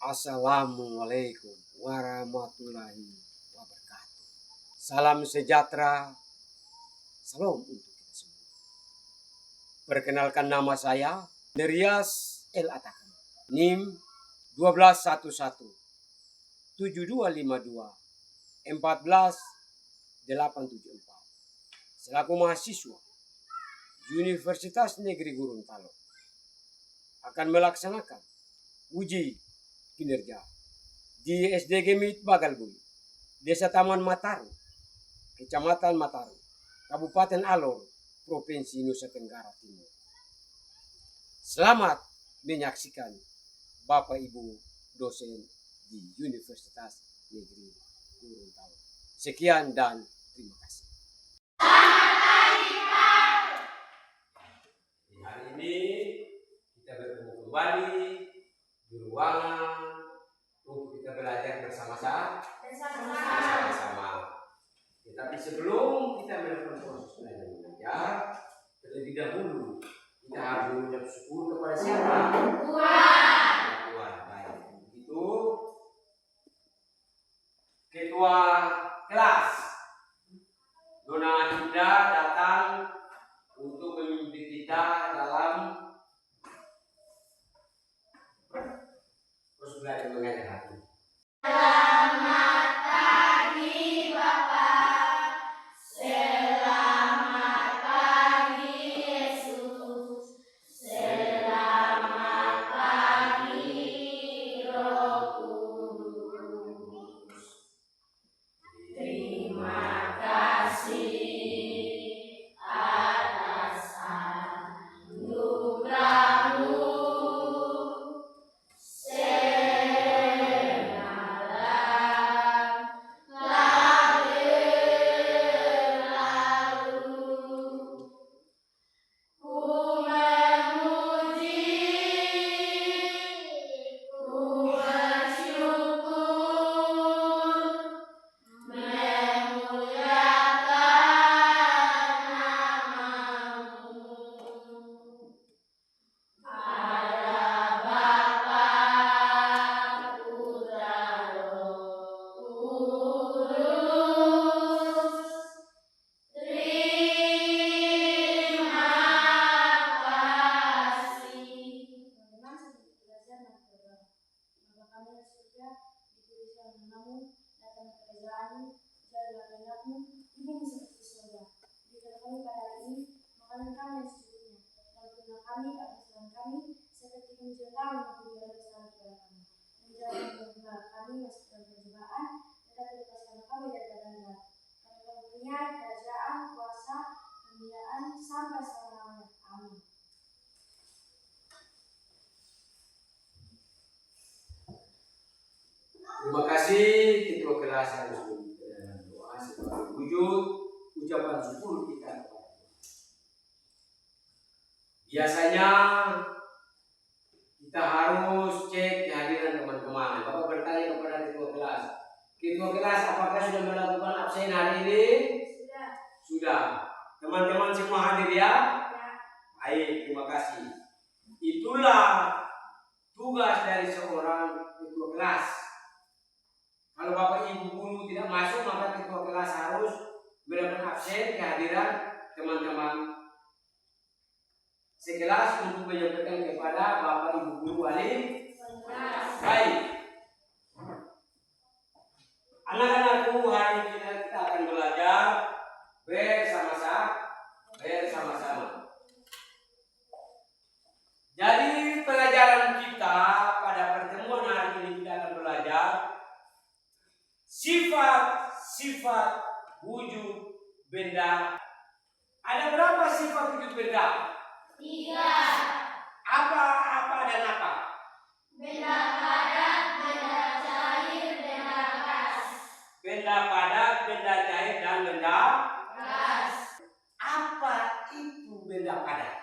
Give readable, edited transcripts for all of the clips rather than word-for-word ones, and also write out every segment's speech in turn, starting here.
Assalamualaikum warahmatullahi wabarakatuh. Salam sejahtera, salam untuk kita semua. Perkenalkan, nama saya Nerias El Atakan. NIM 1211 7252 14874. Selaku mahasiswa Universitas Negeri Gorontalo akan melaksanakan uji kinerja di SDG MIT Bagalbui, Desa Taman Mataru, Kecamatan Mataru, Kabupaten Alor, Provinsi Nusa Tenggara Timur. Selamat menyaksikan Bapak Ibu dosen di Universitas Negeri Gorontalo. Sekian dan terima kasih. Hari ini kita bertemu kembali di ruangan untuk kita belajar bersama-sama. Tetapi sebelum kita melakukan proses belajar mengajar, terlebih dahulu kita harus mengucap syukur kepada siapa? Tuhan. Baik. Itu ketua kelas Dona Hinda datang untuk memimpin kita dalam proses belajar mengajar hari ini. Selamat pagi Bapak, selamat pagi Yesus, selamat pagi Roh Kudus. Terima kasih atas anugerah-Mu. Terima kasih ketua kelas harus doa sebagai wujud ucapan syukur kita. Biasanya kita harus cek kehadiran teman-teman. Bapak bertanya kepada ketua kelas, apakah sudah melakukan absen hari ini? Sudah. Teman-teman semua hadir ya? Baik, terima kasih. Itulah tugas dari seorang ketua kelas. Kalau Bapak Ibu guru tidak masuk, maka ketua kelas harus melakukan absen kehadiran teman-teman sekelas untuk menyampaikan kepada Bapak Ibu guru wali. Baik. Anak-anakku, hari ini kita akan belajar bersama-sama. Jadi pelajaran kita pada pertemuan hari ini kita akan belajar sifat-sifat wujud benda. Ada berapa sifat wujud benda? 3. Apa dan apa? Benda padat, benda cair, benda gas. Benda padat, benda cair, dan benda Gas. Apa itu benda padat?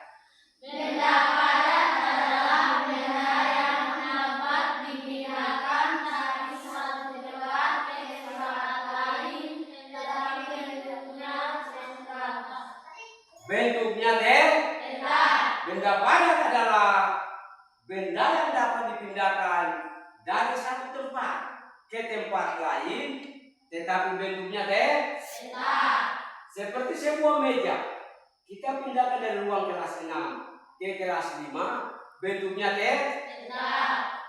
Benda padat adalah benda yang dapat dipindahkan dari satu tempat ke tempat lain, tetapi bentuknya tetap. Bentuknya Tetap. benda padat adalah benda yang dapat dipindahkan ke tempat lain, tetapi bentuknya tetap. Seperti sebuah meja. Kita pindahkan dari ruang kelas 6 ke kelas 5, bentuknya tetap.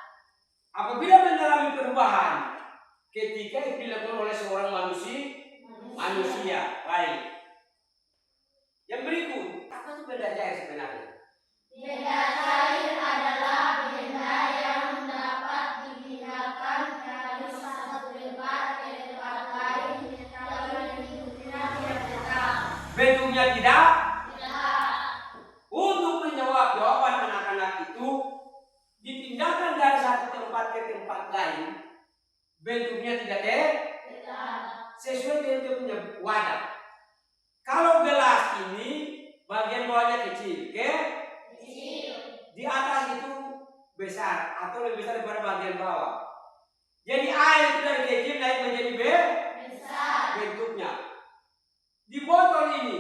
Apabila mengalami perubahan ketika itu dilakukan oleh seorang manusia. Baik. Yang berikut, apa itu benda cair sebenarnya? Benda cair adalah benda yang dapat dipindahkan dari satu tempat ke tempat lain, tetapi bentuknya tidak tetap. Bentuknya tidak? Tidak. Untuk menjawab jawaban anak-anak itu, dipindahkan dari satu tempat ke tempat lain, bentuknya tidak Tidak. sesuai dengan dia punya wadah. Kalau gelas ini bagian bawahnya kecil, Kecil. di atas itu besar atau lebih besar daripada bagian bawah. Jadi air itu dari kecil naik menjadi Besar. bentuknya. Di botol ini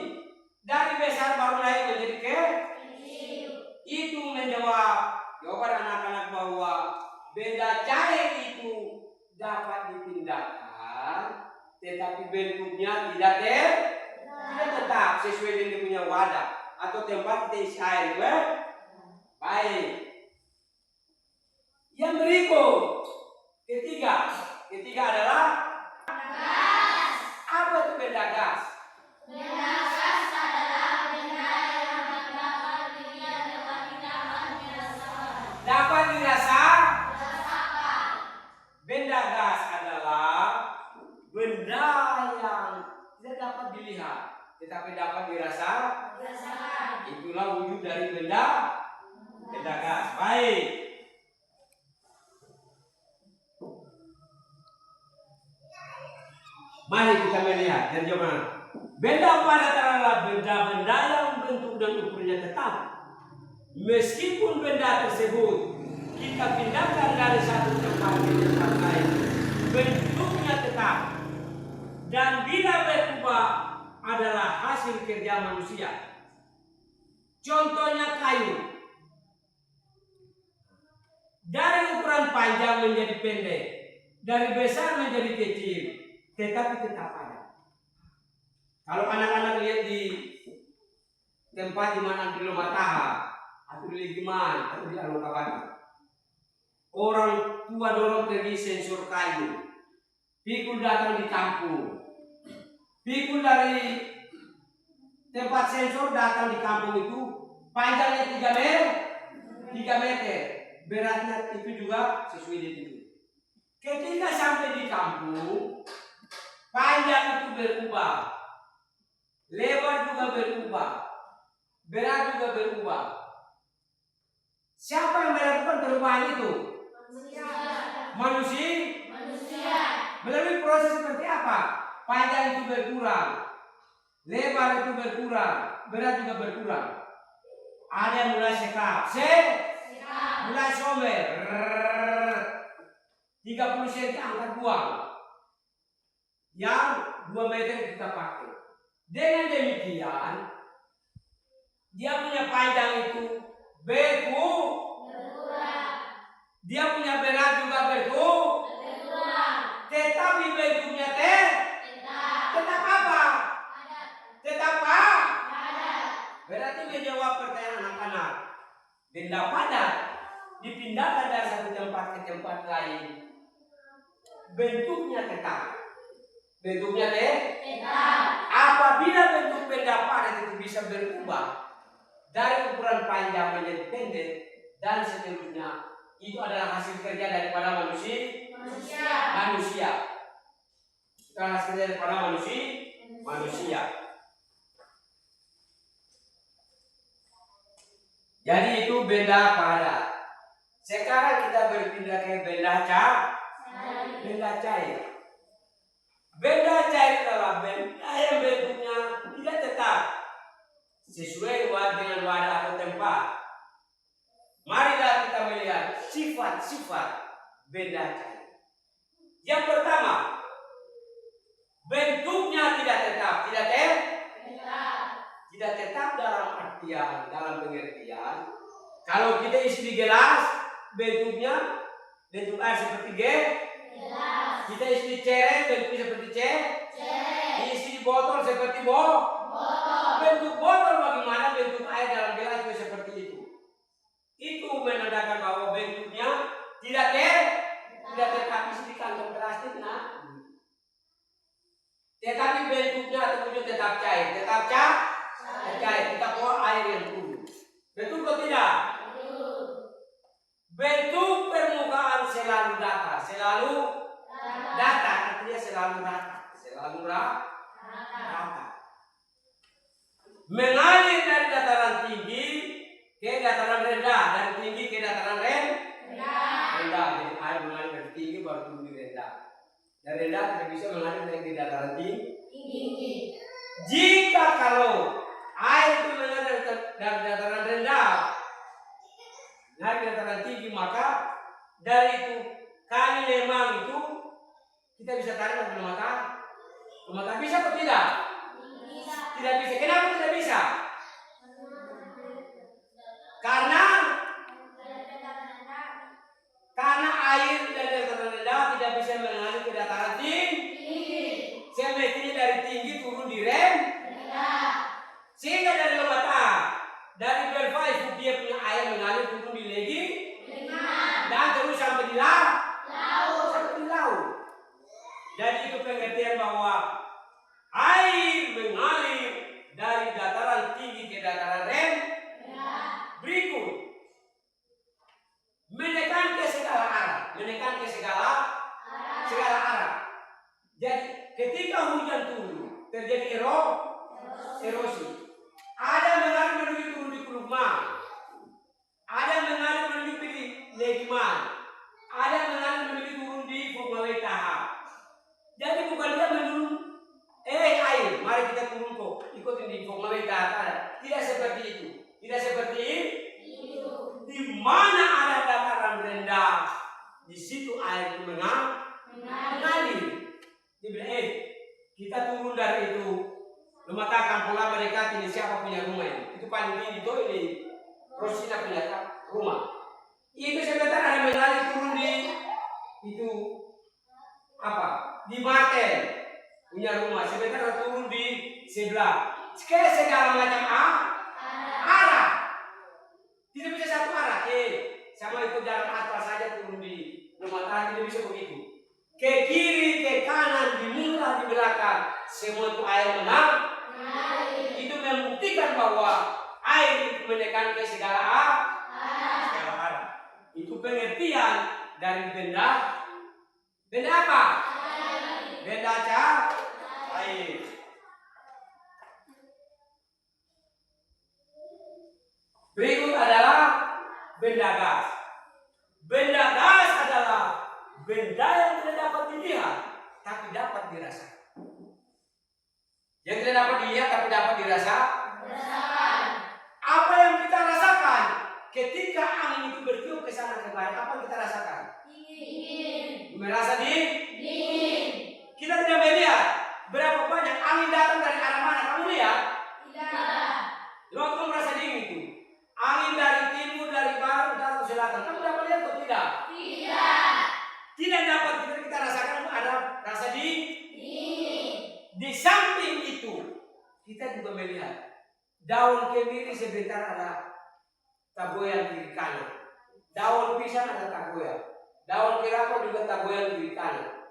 dari besar baru naik menjadi Kecil. itu menjawab jawaban anak-anak bahwa benda cair itu dapat dipindahkan, tetapi bentuknya tidak tetap sesuai dengan punya wadah atau tempat kita isi air. Baik. Yang berikut, ketiga adalah Gas. apa itu benda gas? Benda gas adalah benda yang dapat dilihat dapat dirasakan. Dapat Rasakan. benda gas adalah benda yang tidak dapat dilihat, tetapi dapat Rasakan. itulah wujud dari benda gas. Baik. Mari kita melihat terjemahan. Benda padat adalah benda-benda yang bentuk dan ukurnya tetap. Meskipun benda tersebut kita pindahkan dari satu tempat ke tempat lain, bentuknya tetap. Dan bila berubah adalah hasil kerja manusia. Contohnya kayu. Dari ukuran panjang menjadi pendek, dari besar menjadi kecil, tetapi tetap ada. Kalau anak-anak lihat di tempat di mana di Lomataha atau di Ligiman atau di Alokabati, orang tua dorong pergi sensor kayu, pikul datang di kampung, pikul dari tempat sensor datang di kampung itu panjangnya 3 meter, beratnya itu juga sesuai dengan itu. Ketika sampai di kampung, panjang itu berubah, lebar juga berubah, berat juga berubah. Siapa yang melakukan perubahan itu? Manusia. Melalui proses seperti apa? Panjang itu berkurang, lebar itu berkurang, berat juga berkurang. Ada yang mulai sekap, mulai somer, 30 cm angkat buang, yang 2 meter kita pakai. Dengan demikian, dia punya panjang itu berkurang, dia punya berat juga berkurang, tetapi bentuknya tetap apa? Tetap apa? Berarti menjawab pertanyaan anak-anak. Benda padat dipindahkan dari satu tempat ke tempat lain, bentuknya tetap. Bentuknya tetap. Apabila bentuk benda padat itu bisa berubah dari ukuran panjang menjadi pendek dan seterusnya, itu adalah hasil kerja daripada manusia. Itu adalah hasil kerja daripada manusia. Jadi itu benda padat. Sekarang kita berpindah ke benda cair. Benda cair adalah benda yang bentuknya tidak tetap sesuai dengan wadah atau tempat. Marilah kita melihat sifat-sifat benda cair. Yang pertama, bentuknya tidak tetap. Tidak tetap dalam pengertian. Kalau kita isi di gelas, bentuk air seperti gelas. Kita isi cere bentuknya seperti isi botol seperti bentuk botol. Bagaimana bentuk air dalam gelas itu seperti itu. Itu menandakan bahwa bentuknya tidak tetap isi di kantong plastik, nah. Tetapi bentuknya atau wujud tetap cair, cair. Kita buang air yang turun. Betul atau tidak? Bentuk permukaan selalu datar, artinya selalu rata. Mengalir dari dataran tinggi ke dataran rendah, dari tinggi ke dataran rendah. Jadi air mengalir dari tinggi baru turun di rendah. Dari rendah tidak bisa mengalir dari dataran tinggi. Jika kalau air itu mengalir dari dataran rendah naik ke dataran tinggi, maka dari itu kali lemang itu kita bisa tarik ke rumah. Bisa atau tidak? Tidak bisa. Kenapa tidak bisa? Karena air dari dataran rendah tidak bisa mengalir ke dataran tinggi. Semestinya dari tinggi turun di rendah. Sehingga dari Lomata, dari Belfai dia punya air mengalir turun di Legi dan terus sampai di laut. Jadi itu pengertian bahwa air mengalir dari dataran tinggi ke dataran rendah. Berikut, menekan ke segala arah. Jadi ketika hujan turun terjadi erosi. Ada mengalir menuju turun di Kulukman, ada mengalir menuju di Legiman, ada mengalir menuju turun di Pogawai Tahap. Jadi bukan dia menurun air, mari kita turun kok ikutin di Pogawai Tahap. Tidak seperti itu. Di mana ada dataran rendah, di situ air itu mengalir. Dia bilang, kita turun dari itu. Lumatakan pula mereka ini siapa punya rumah ini. Itu paling tinggi itu ini Rosina punya rumah. Itu sebentar ada mengalir turun di itu di Marten punya rumah. Sebentar turun di sebelah. Segala macam arah. Tidak bisa satu arah. Sama itu jalan atas saja turun di Lumatakan tidak bisa begitu. Ke kiri, ke kanan, di muka, di belakang, semua itu air mengalir. Itu membuktikan bahwa air itu menekan ke segala arah. Itu pengertian dari benda apa? Benda air. Berikut adalah benda gas. Benda gas adalah benda yang tidak dapat dilihat tapi dapat dirasakan. Yang tidak dapat dilihat tapi dapat dirasakan. Apa yang kita rasakan ketika angin itu bertiup ke sana kemari? Apa yang kita rasakan? Dingin. Merasa dingin. Kita tidak melihat berapa banyak angin datang dari arah mana. Kamu lihat? Tidak. Waktu kamu merasa dingin itu, angin dari timur, dari barat, utara, atau selatan. Kamu dapat lihat atau tidak? Tidak dapat kita rasakan ada rasa dingin. Di samping itu, kita juga melihat daun kemiri sebentar ada taboyan kiri kanan. Daun pisang ada taboyan. Daun kelapa juga taboyan kiri kanan.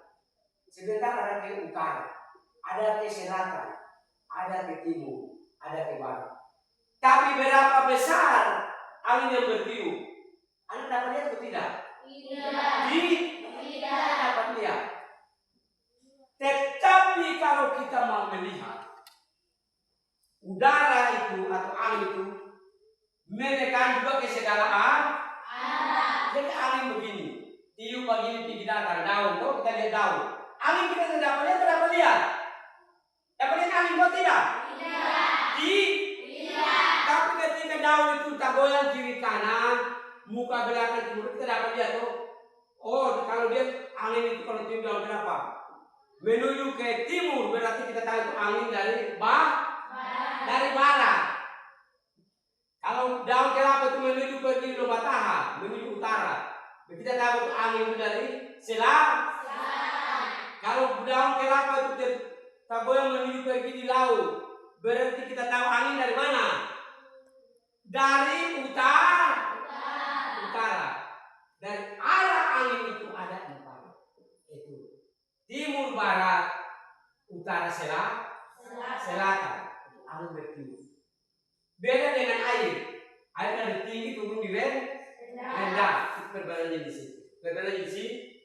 Sebentar ada ke utara, ada ke selatan, ada ke timur, ada ke barat. Tapi berapa besar angin yang bertiup? Anda dapat lihat atau tidak? Tidak dapat lihat. Tetapi kalau kita mau melihat udara itu atau angin itu menekan juga ke segala arah. Jadi angin begini, tiup begini tinggi datang daun. Kalau kita lihat daun, angin kita tidak dapat lihat. Dapat lihat angin kok tidak? Tidak. Tapi ketika daun itu taboyan kiri kanan, muka belakang timur, kita dapat lihat kalau dia angin itu kalau tiup daun kenapa? Menuju ke timur berarti kita tahu itu angin dari barat. Kalau daun kelapa itu menuju pergi ke Bataha, menuju utara, kita tahu itu angin itu dari selatan. daun kelapa itu tergoyang menuju pergi di laut. Berarti kita tahu angin dari mana? Dari utara. Dari arah angin itu ada 4. Itu timur, barat, utara, selatan. Angin bertiup. Beda dengan air. Air dari tinggi turun di rendah. Itu perbedaannya di sini. Perbedaannya di sini.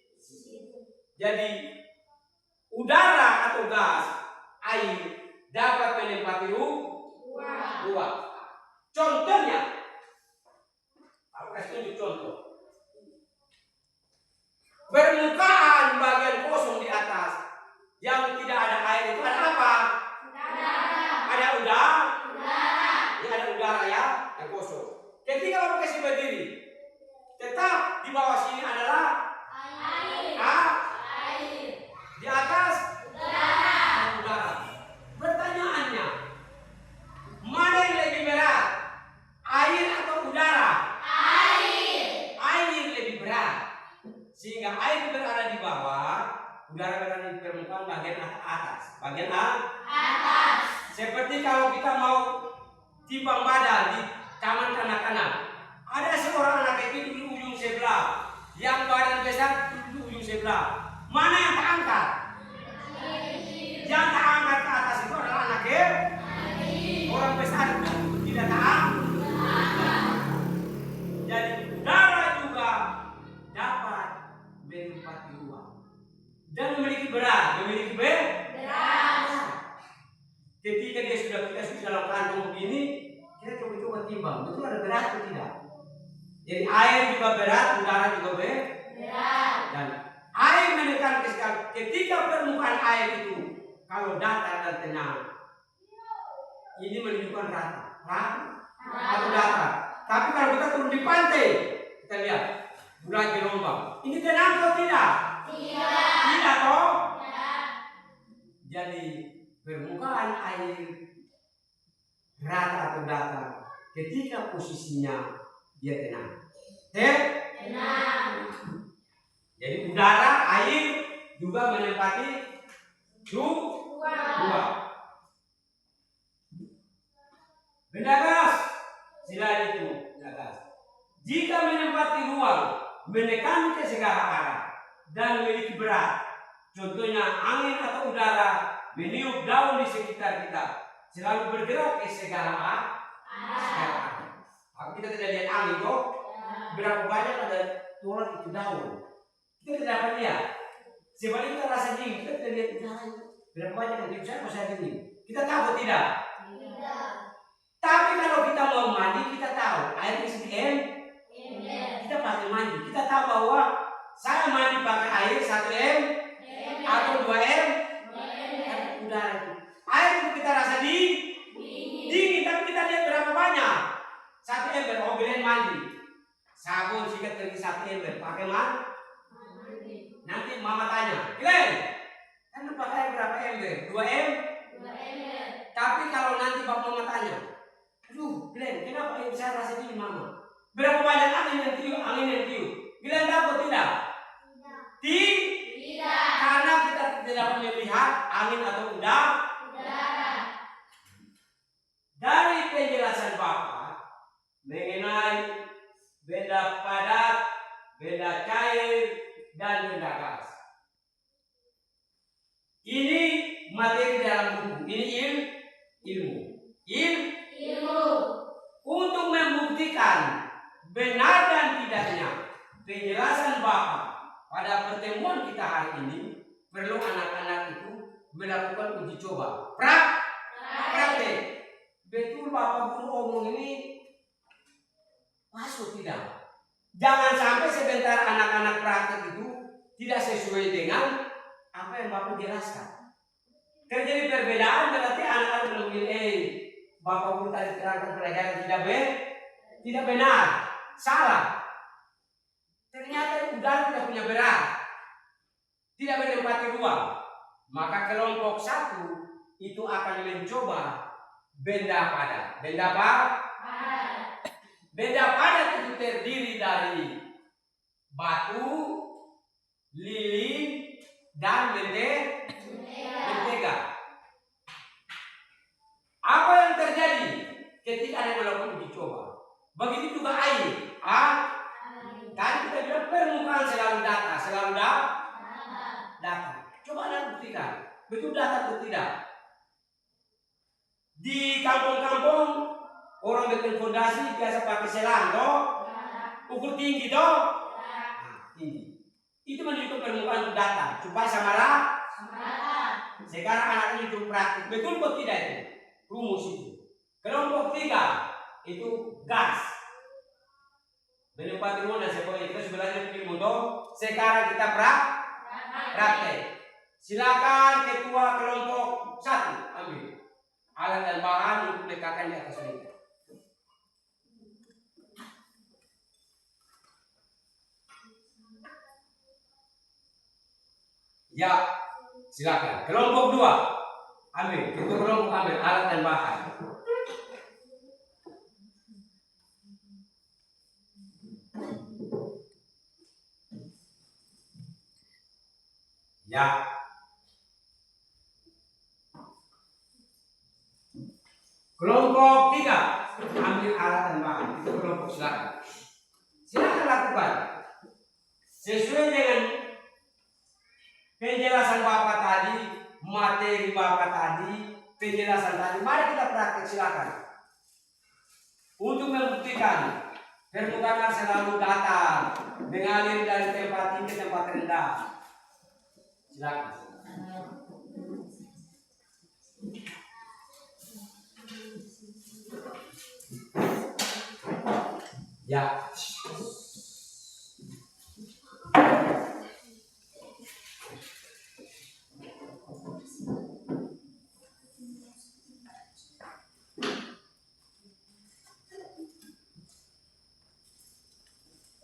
Jadi udara atau gas, air dapat menempati ruang. Contohnya, aku kasih tunjuk contoh. Permukaan bagian kosong di atas yang tidak ada air itu ada apa? Ada udara. Ini ada udara ya, yang kosong. Ketika kamu kasih berdiri, tetap di bawah sini adalah air. Di atas udara. Pertanyaannya, mana yang lebih berat? Air atau udara? Air lebih berat. Sehingga air berada di bawah, udara berada di permukaan bagian atas. Bagian atas. Seperti kalau kita mau timbang badan di taman kanak-kanak, ada seorang anak kecil di ujung sebelah, yang badan besar di ujung sebelah. Mana yang terangkat? Yang terangkat ke atas itu adalah anak kecil. Orang besar tidak terangkat. Jadi udara juga dapat menempati ruang dan memiliki berat. Ketika kita sudah dalam kantong begini, kita coba timbang, betul ada berat atau tidak? Jadi air juga berat, udara juga berat. Dan air menekan ketika permukaan air itu kalau datar dan tenang, ini menunjukkan rata atau datar. Tapi kalau kita turun di pantai, kita lihat mulai gelombang. Ini tenang atau tidak? Tidak toh? Jadi permukaan air rata atau datar ketika posisinya dia tenang. Jadi udara, air juga menempati ruang. Benda gas, selain itu benda gas. Jika menempati ruang, menekan ke segala arah dan memiliki berat, contohnya angin atau udara meniup daun di sekitar kita, selalu bergerak ke segala arah. Kalau kita tidak lihat angin kok, berapa banyak ada tolak itu daun, kita tidak dapat lihat. Sebenarnya kita rasa dingin, kita tidak lihat daun. Berapa banyak yang bisa saya dingin, kita tahu tidak? Tapi kalau kita mau mandi, kita tahu air isi kita pakai mandi. Kita tahu bahwa saya mandi pakai air 1 m atau 2 m. Udara itu. Air itu kita rasa dingin, tapi kita lihat berapa banyak. 1 ember, Glenn mandi. Sabun sikat pergi 1 ember, pakai mandi. Nanti mama tanya, Glenn, kan lu pakai air berapa ember? 2 m? Tapi kalau nanti bapak mama tanya, aduh, Glenn, kenapa air saya rasa dingin mama? Berapa banyak angin yang tiup? Glenn tahu tidak? Tidak. Karena kita tidak melihat angin atau udara. Dari penjelasan Bapak mengenai benda padat, benda cair, dan benda gas. Ini materi dalam buku. Ini ilmu. Untuk membuktikan benar dan tidaknya penjelasan Bapak pada pertemuan kita hari ini, perlu anak-anak itu melakukan uji coba. Praktek. Betul Bapak Guru omong ini masuk tidak? Jangan sampai sebentar anak-anak praktek itu tidak sesuai dengan apa yang Bapak jelaskan. Terjadi perbedaan berarti anak-anak bilang, Bapak Guru tadi terangkan pelajaran tidak benar, salah. Ternyata udara tidak punya berat, tidak menempati ruang. Maka kelompok 1 itu akan mencoba benda padat. Benda padat itu terdiri dari batu, lilin, dan mentega. Apa yang terjadi ketika ada melakukan uji coba? Begitu juga air. Tadi kita bilang permukaan selalu data. Coba Anda buktikan, betul data atau tidak? Di kampung-kampung orang bikin fondasi biasa pakai selang, toh? Ukur tinggi, toh? Tinggi. Itu menunjukkan permukaan data supaya sama rata. Sekarang anak ini itu praktik, betul atau tidak itu? Rumus itu. Kelompok 3 itu gas. Menempati mana sekolah kita sebenarnya ilmu toh. Sekarang kita praktek. Silakan ketua kelompok 1 ambil alat dan bahan untuk letakkan di atas meja. Ya, silakan. Kelompok 2 ambil, ketua kelompok ambil alat dan bahan. Ya. Kelompok 3 ambil alat dan bahan. Itu kelompok silakan. Silakan lakukan sesuai dengan penjelasan Bapak tadi, materi Bapak tadi, penjelasan tadi. Mari kita praktek, silakan. Untuk membuktikan permukaan selalu datar, mengalir dari tempat tinggi ke tempat rendah. Silakan. Ya.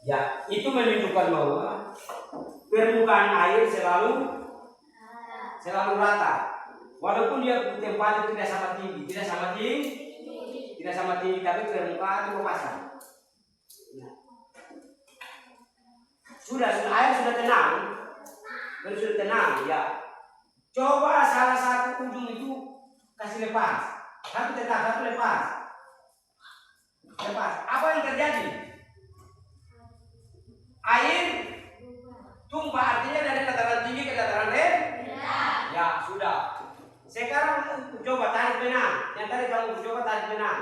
Ya, itu menunjukkan bahwa permukaan air selalu rata. Walaupun dia tempatnya tidak sama tinggi, tapi permukaan itu pasang. Ya. Sudah air sudah tenang, ya. Coba salah satu ujung itu kasih lepas, satu lepas. Apa yang terjadi? Air tumpah, artinya dari dataran tinggi ke dataran rendah. Ya, sudah. Sekarang coba tarik benang. Yang tadi kamu coba tarik benang.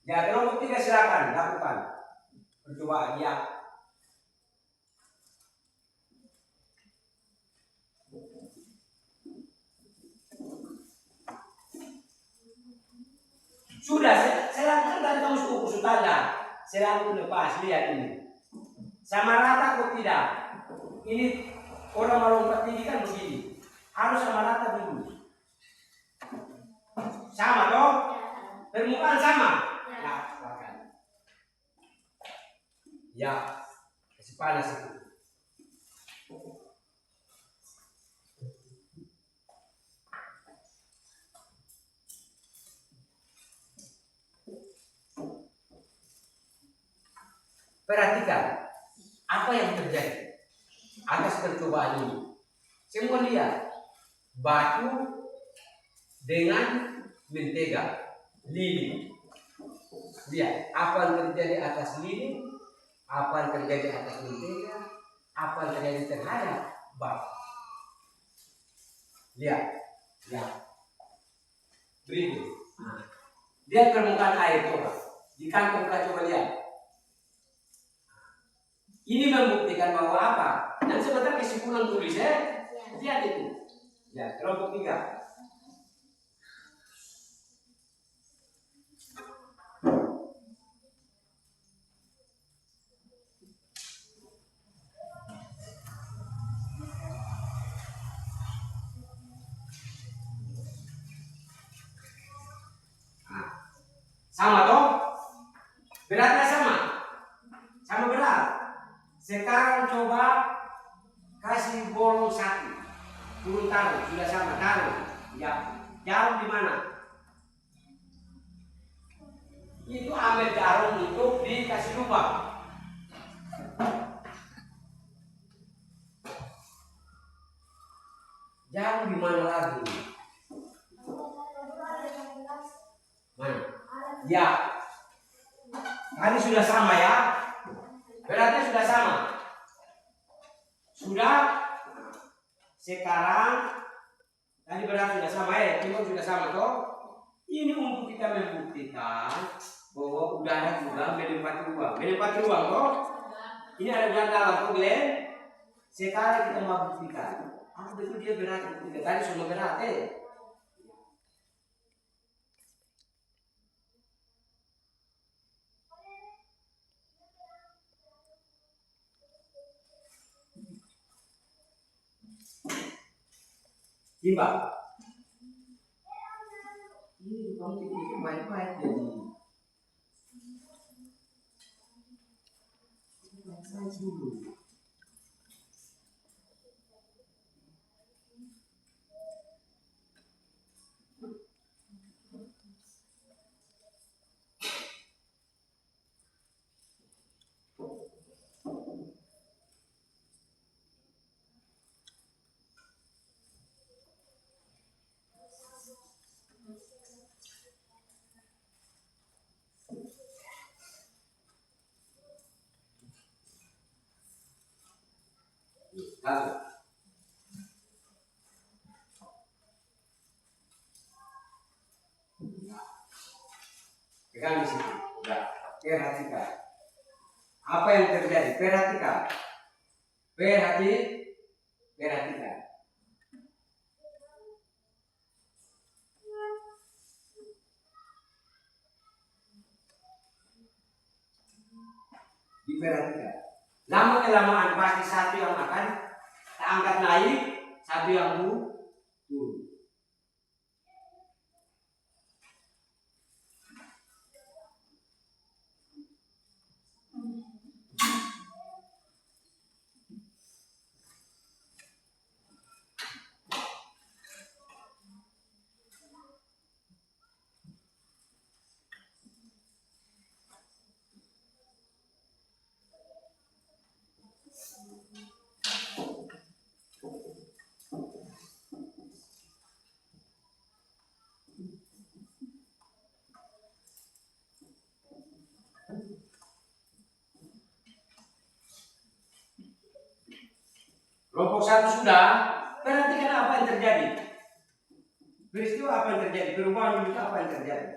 Ya, kelompok 3 silakan lakukan percobaan. Ya. Sudah, saya lakukan tadi kamu ukur tanda. Saya lakukan lepas, lihat ini. Sama rata atau tidak? Ini orang melompat tinggi kan begini. Harus sama rata dulu. Sama toh? Permukaan sama? Ya, silakan. Ya, kasih panas itu. Perhatikan apa yang terjadi atas percobaan ini. Semua lihat batu dengan mentega, lilin. Lihat apa yang terjadi atas lilin, apa yang terjadi atas mentega, apa yang terjadi terhadap batu. Lihat, berikut. Lihat permukaan air coba. Di kantong coba lihat. Ini membuktikan bahwa apa? Dan sebentar kesimpulan tulis ya. Lihat itu. Ya, kelompok 3. Sama toh? Beratnya sama? Sama berat. Sekarang coba kasih bolong 1. Turun taruh, sudah sama taruh. Ya, jarum di mana? Itu ambil jarum untuk dikasih lubang. di mana lagi? Mana? Ya. Tadi sudah sama ya. Beratnya sudah sama. Sudah. Sekarang tadi berat sudah sama ya, timur sudah sama toh. Ini untuk kita membuktikan bahwa udara juga menempati ruang. Menempati ruang toh. Ini ada udara dalam toh, Glenn. Sekarang kita mau buktikan. Apa betul dia berat? Kita tadi semua berat Timbang. Ini kamu pikir baik-baik jadi. Saya dulu. Lalu. Pegang di situ. Ya, perhatikan. Apa yang terjadi? Perhatikan. Perhatikan. Diperhatikan. Lama kelamaan pasti satu yang akan angkat naik, satu yang turun. Kelompok satu sudah, perhatikan apa yang terjadi. Peristiwa apa yang terjadi, perubahan itu apa yang terjadi.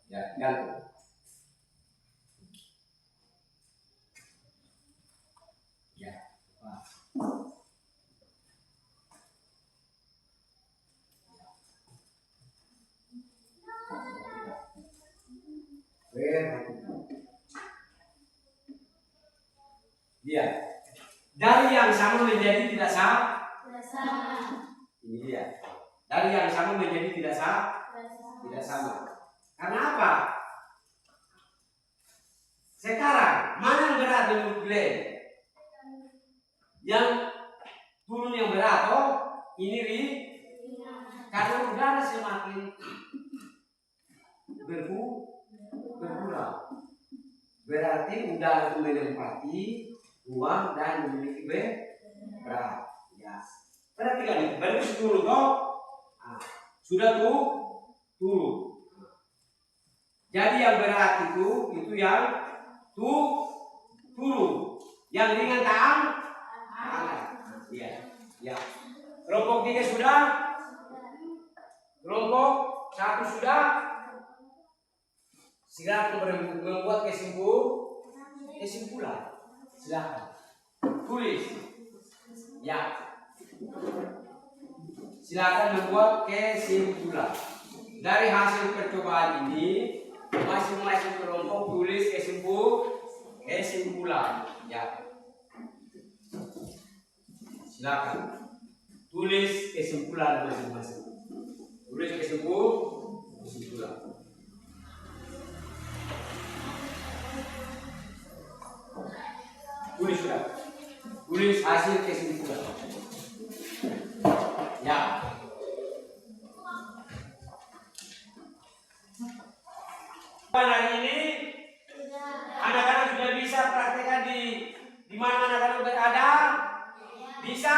Ya, gantung. Ya, Lihat. Dari yang sama menjadi tidak sama. Ini dia. Dari yang sama menjadi tidak sama. Karena apa? Sekarang mana yang berat menurut Glenn? Yang turun yang berat, ini karena udara semakin berkurang. Berarti udara itu menempati ruang dan memiliki berat. Ya. Perhatikan itu, baru turun toh. Nah, sudah turun. Jadi yang berat itu yang turun. Yang ringan angkat. Ya. Kelompok 3 sudah. Kelompok 1 sudah. Silakan membuat kesimpulan. Silakan. Tulis. Ya. Silakan membuat kesimpulan. Dari hasil percobaan ini, masing-masing kelompok tulis kesimpulan. Ya. Silakan tulis kesimpulan masing-masing. Tulis kesimpulan. Tulis sudah. Tulis hasil kesimpulan. Ya. Hari ini anak-anak sudah bisa praktekkan di mana anak-anak berada? Bisa?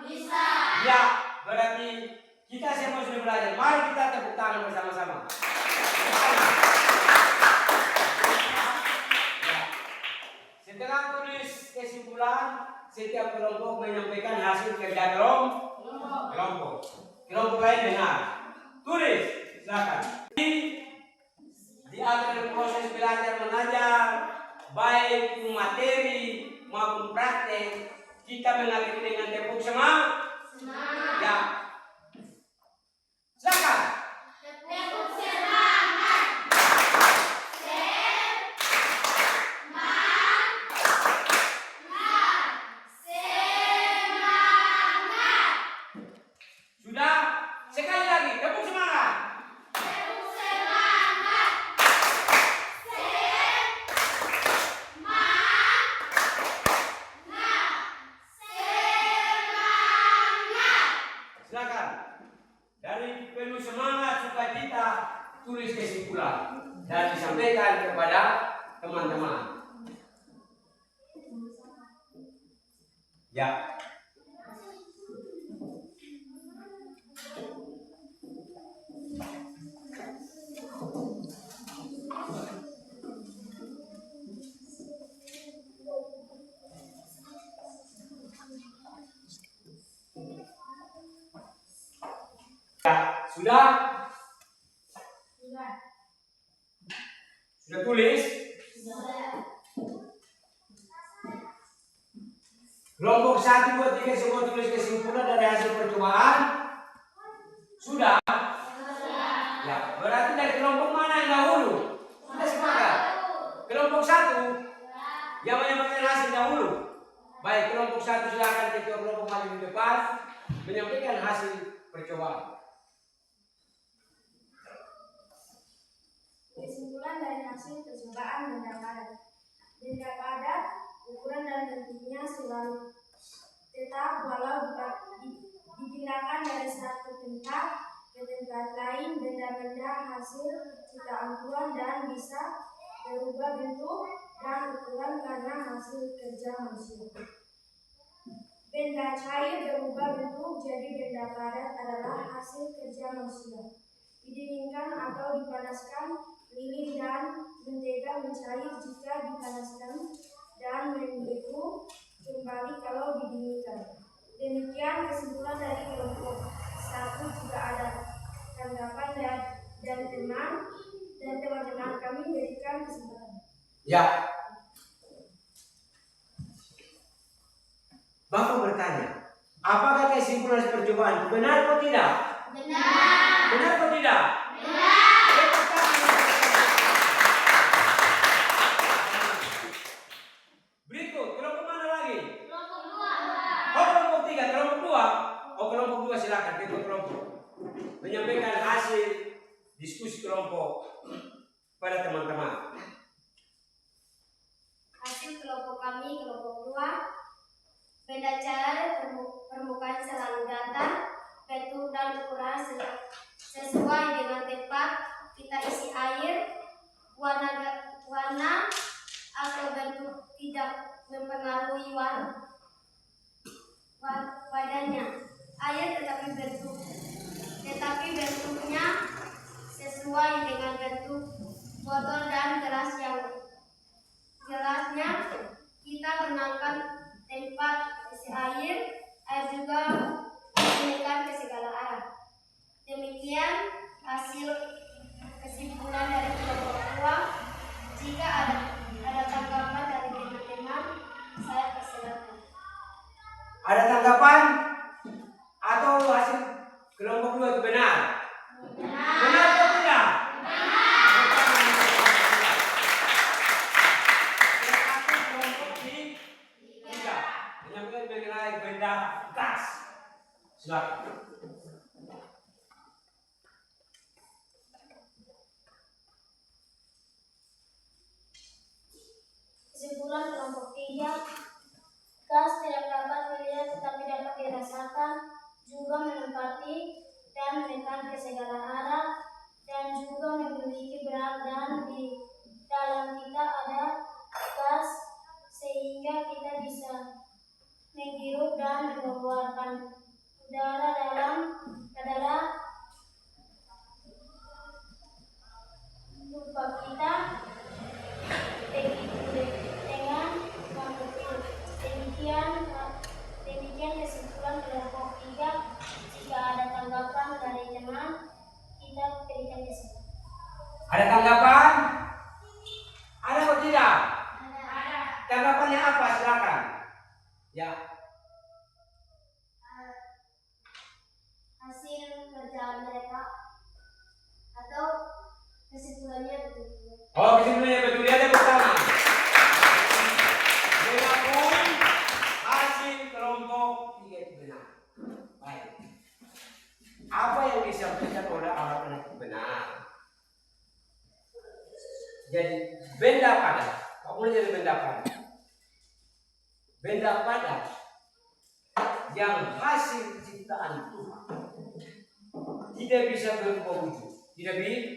Bisa. Ya, berarti kita semua sudah belajar. Mari kita tepuk tangan bersama-sama. Ya. Setelah tulis kesimpulan, setiap kelompok menyampaikan hasil kerja kelompok. Kelompok lain dengar. Tulis, silakan. Di akhir proses belajar mengajar, baik materi maupun praktek, kita mengakhiri dengan tepuk semangat. Ya. Silakan. Tepuk semangat. Semangat. Sudah? Sekali lagi, tepuk semangat. Tepuk semangat. Silakan. Dari penuh semangat sukacita, tulis kesimpulan dan disampaikan kepada teman-teman. Ya. Ya, sudah? Sudah tulis? Kelompok 1, 2, 3 semua tulis kesimpulan dari hasil percobaan? Sudah? Ya, berarti dari kelompok mana yang dahulu? Sudah sepakat? Kelompok 1 yang menyampaikan hasil dahulu. Baik, kelompok 1 silakan ketua kelompok maju di depan menyampaikan hasil percobaan. Kesimpulan dari hasil percobaan benda padat. Benda padat ukuran dan bentuknya selalu tetap walau dipindahkan dari satu tempat ke tempat lain. Benda-benda hasil ciptaan Tuhan dan bisa berubah bentuk dan ukuran karena hasil kerja manusia. Benda cair berubah bentuk jadi benda padat adalah hasil kerja manusia. Didinginkan atau dipanaskan, lilin dan mentega mencair jika dipanaskan dan membeku kembali kalau didinginkan. Demikian kesimpulan dari kelompok 1. Juga ada tanggapan dan teman-teman kami berikan kesempatan. Ya. Bapak bertanya, apakah kesimpulan percobaan benar atau tidak? Benar. Benar atau tidak? Benar. Berikut, kelompok mana lagi? Kelompok 2. Oh, kelompok 3, kelompok 2. Oh, kelompok 2 silakan, ketua kelompok menyampaikan hasil diskusi kelompok pada teman-teman. Hasil kelompok kami, kelompok 2, benda cair permukaan selalu datar, bentuk dan ukuran sesuai dengan tempat kita isi air, warna atau bentuk tidak mempengaruhi wadahnya air, tetapi bentuknya sesuai dengan bentuk botol dan gelas yang gelasnya kita gunakan tempat isi air juga digunakan ke segala arah. Demikian hasil kesimpulan dari kelompok 2. Jika ada tanggapan dari teman-teman, saya persilakan. Ada tanggapan atau hasil kelompok 2 itu benar? Benar atau tidak? Kelompok 3 menyampaikan mengenai benda gas. Silakan. Kesimpulan kelompok 3, gas tidak dapat dilihat tetapi dapat dirasakan, juga menempati dan menekan ke segala arah, dan juga memiliki berat, dan di dalam kita ada gas sehingga kita bisa menghirup dan mengeluarkan udara adalah lupa kita dengan mengukur. Demikian kesimpulan kelompok 3. Jika ada tanggapan dari teman, kita berikan kesimpulan. Ada tanggapan? Ada atau tidak? Ada. Tanggapannya apa? Silakan. Ya. Hasil kerjaan mereka atau kesimpulannya betul. Oh, kesimpulannya betul. Lihat yang pertama. Mengakui hasil kelompok 3 itu benar. Baik. Apa yang disampaikan oleh anak-anak itu benar. Jadi benda padat. Apa jadi benda padat? Benda padat yang hasil ciptaan Tuhan tidak bisa berubah wujud. Tidak bisa.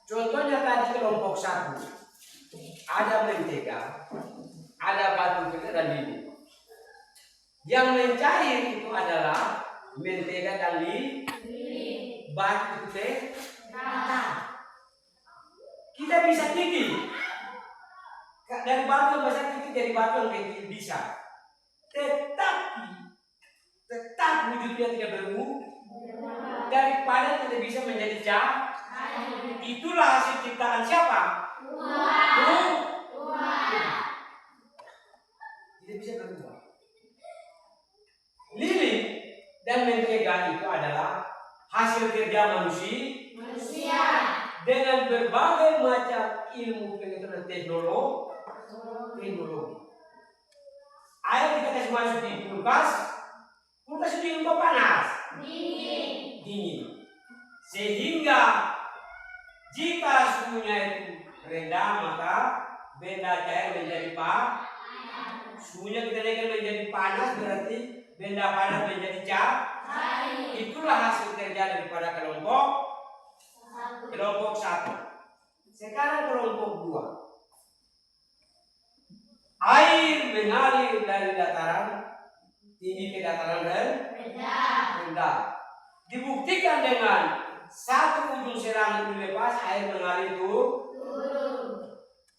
Contohnya tadi kelompok 1 ada mentega, ada batu kecil dan lilin. Yang mencair itu adalah mentega dan lilin. Batu itu kita bisa titik. Dari batu yang besar titik dari batu yang kecil bisa. Tetapi tetap wujudnya tidak berubah. Daripada tidak bisa menjadi cahaya. Itulah hasil ciptaan siapa? Tuhan. Tidak bisa berubah. Lilin dan mentega itu adalah hasil kerja manusia dengan berbagai macam ilmu pengetahuan teknologi. Air kita kasih masuk di kulkas itu ilmu panas, dingin. Sehingga jika suhunya itu rendah, maka benda cair menjadi panas. Suhunya kita naikkan menjadi panas, berarti benda panas menjadi cair. Itulah hasil kerja daripada kelompok 1. Sekarang kelompok 2. Air mengalir dari dataran tinggi ke dataran rendah. Dibuktikan dengan satu ujung selang itu lepas, air mengalir turun.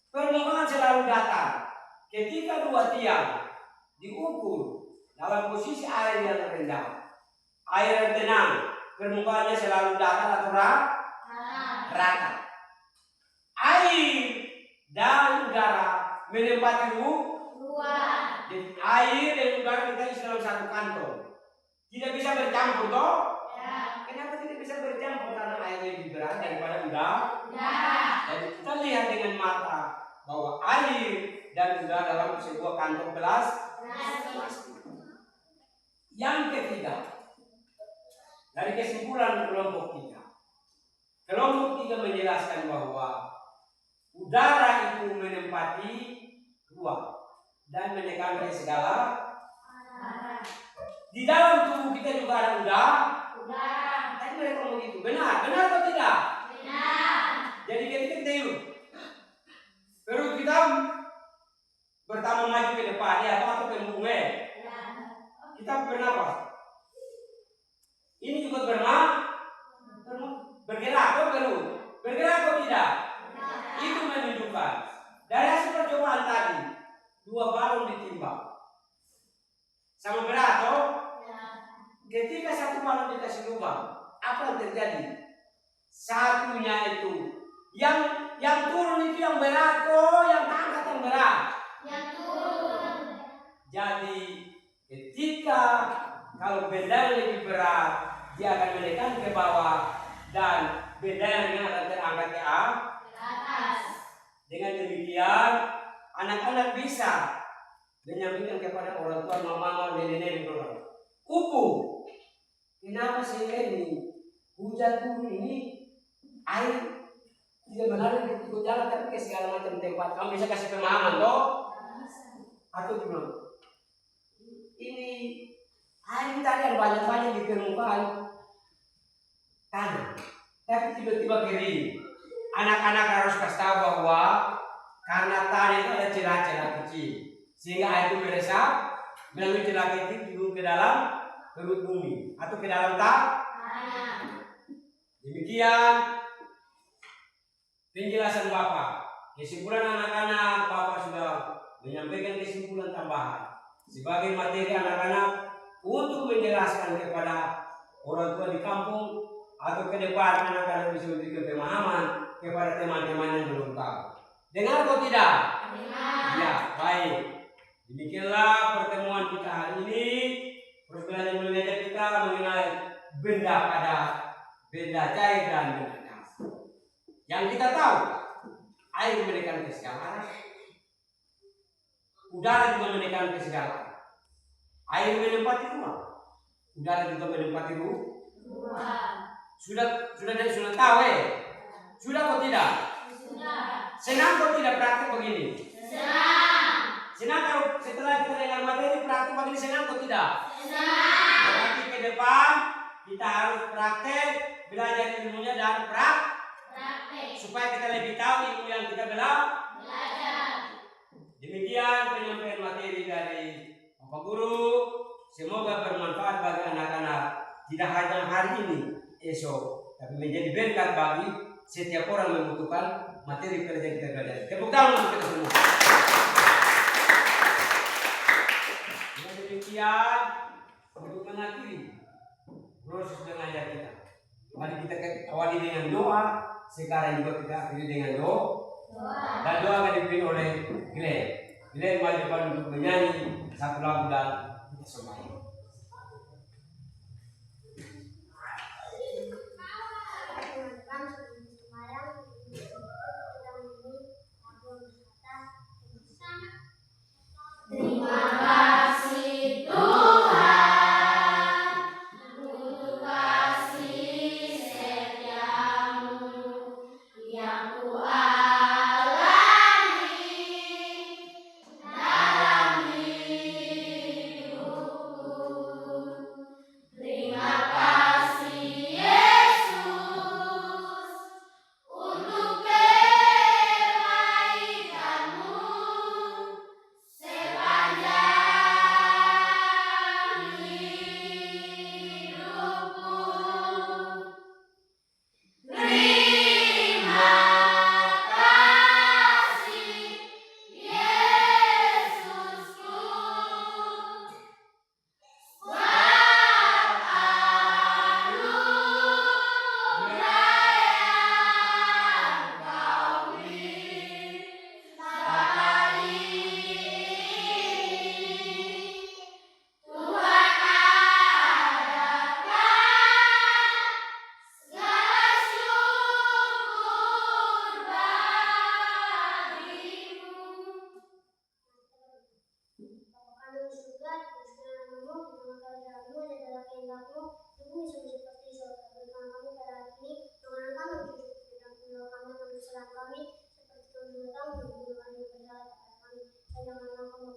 Permukaan selalu datar. Ketika dua tiang diukur dalam posisi air yang rendah, air yang tenang, permukaannya selalu datar atau rata. Air dan udara menempati ruang. Jadi air dan udara kita isi dalam satu kantong. Tidak bisa bercampur toh? Ya. Kenapa tidak bisa bercampur? Karena air lebih berat daripada udara. Jadi kita lihat dengan mata bahwa air dan udara dalam sebuah kantong plastik. Yang ketiga, dari kesimpulan kelompok 3. Kelompok 3 menjelaskan bahwa udara itu menempati ruang dan menekan ke segala arah. Di dalam tubuh kita juga ada udara. Tadi mereka ngomong gitu. Benar atau tidak? Benar. Jadi ketika kita hidup, perut kita bertambah maju ke depan ya, atau ke bunga. Kita bernapas. Ini juga bergerak atau tidak? Itu menunjukkan dari hasil percobaan tadi 2 balon ditimbang sama berat toh? Ketika satu balon dikasih lubang, apa yang terjadi? Satunya itu yang turun itu yang berat kok, yang angkat yang berat. Yang turun. Jadi ketika kalau benda yang lebih berat, dia akan menekan ke bawah dan benda yang ringan akan terangkat ke atas. Dengan demikian, anak-anak bisa menyampaikan kepada orang tua, mama, nenek, Upu, kenapa sehingga ini hujan turun ini air Dia menarik ikut jalan tapi ke segala macam tempat. Kamu bisa kasih pemahaman toh? Atau gimana? Ini air tadi ada banyak-banyak di permukaan tanah, tapi tiba-tiba kering. Anak-anak harus kasih tahu bahwa karena tanah itu ada celah-celah kecil, sehingga air itu meresap melalui celah kecil ke dalam perut bumi atau ke dalam tanah. Demikian penjelasan Bapak. Kesimpulan anak-anak, Bapak sudah menyampaikan kesimpulan tambahan sebagai materi anak-anak untuk menjelaskan kepada orang tua di kampung atau ke depan anak-anak bisa memberikan pemahaman kepada teman-teman yang belum tahu. Dengar atau tidak? Dengar. Ya, baik. Demikianlah pertemuan kita hari ini. Perjalanan mengajar kita mengenai benda padat, benda cair dan benda gas. Yang kita tahu, air menekan kesegaran, udara juga menekan kesegaran. Air menempati ruang, udara juga menempati ruang. Sudah tahu Sudah atau tidak? Sudah. Senang atau tidak praktek begini? Senang kalau setelah kita dengar materi praktek begini, senang atau tidak? Berarti ke depan kita harus praktek, belajar ilmunya dan Praktek. supaya kita lebih tahu ilmu yang kita belajar. Demikian penyampaian materi dari Bapak Guru. Semoga bermanfaat bagi anak-anak, tidak hanya hari ini, esok, tapi menjadi berkat bagi setiap orang membutuhkan materi kerja kita belajar. Tepuk tangan untuk kita semua. Dengan demikian, untuk mengakhiri proses mengajar kita, mari kita awali dengan doa. Sekarang juga kita akhiri dengan doa. Dan doa akan dipimpin oleh Glenn. Glenn maju depan untuk menyanyi satu lagu dan kita sembahyang. Terima kasih Tuhan untuk kasih setiamu yang kualami dalam hidupku. Terima kasih Yesus untuk kebaikanmu sepanjang hidupku. Terima kasih Yesusku, sebab anugerah yang Kau beri pada ini. Tuhan adakan segala syukur bagimu. Bapa kami di surga, dikuduskanlah namamu, dijadikanlah kerajaan-Mu, jadilah kehendak-Mu, di bumi seperti di surga. Berikan kami pada hari ini kebenaran kami, dan penyelamat kami dan kesalahan kami, seperti kami juga mengampuni kami bersalah kepada kami. Dan janganlah kami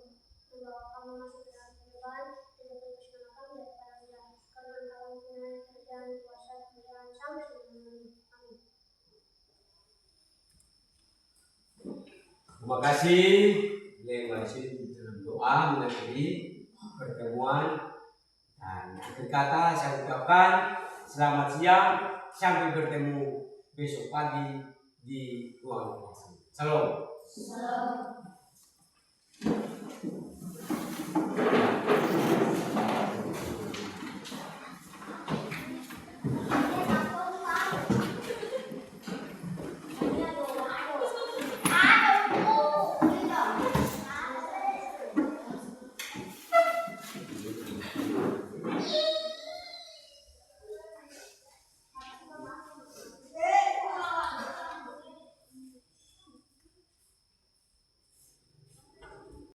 membawa kami masuk ke dalam pencobaan, dan bebaskanlah kami daripada yang jahat. Karena Engkau mempunyai kerajaan, kuasa, kemuliaan sampai selama-lamanya. Amin. Terima kasih. Terima kasih dalam doa mengakhiri pertemuan. Dan akhir kata saya ucapkan selamat siang, sampai bertemu besok pagi di ruang kelas. Salam.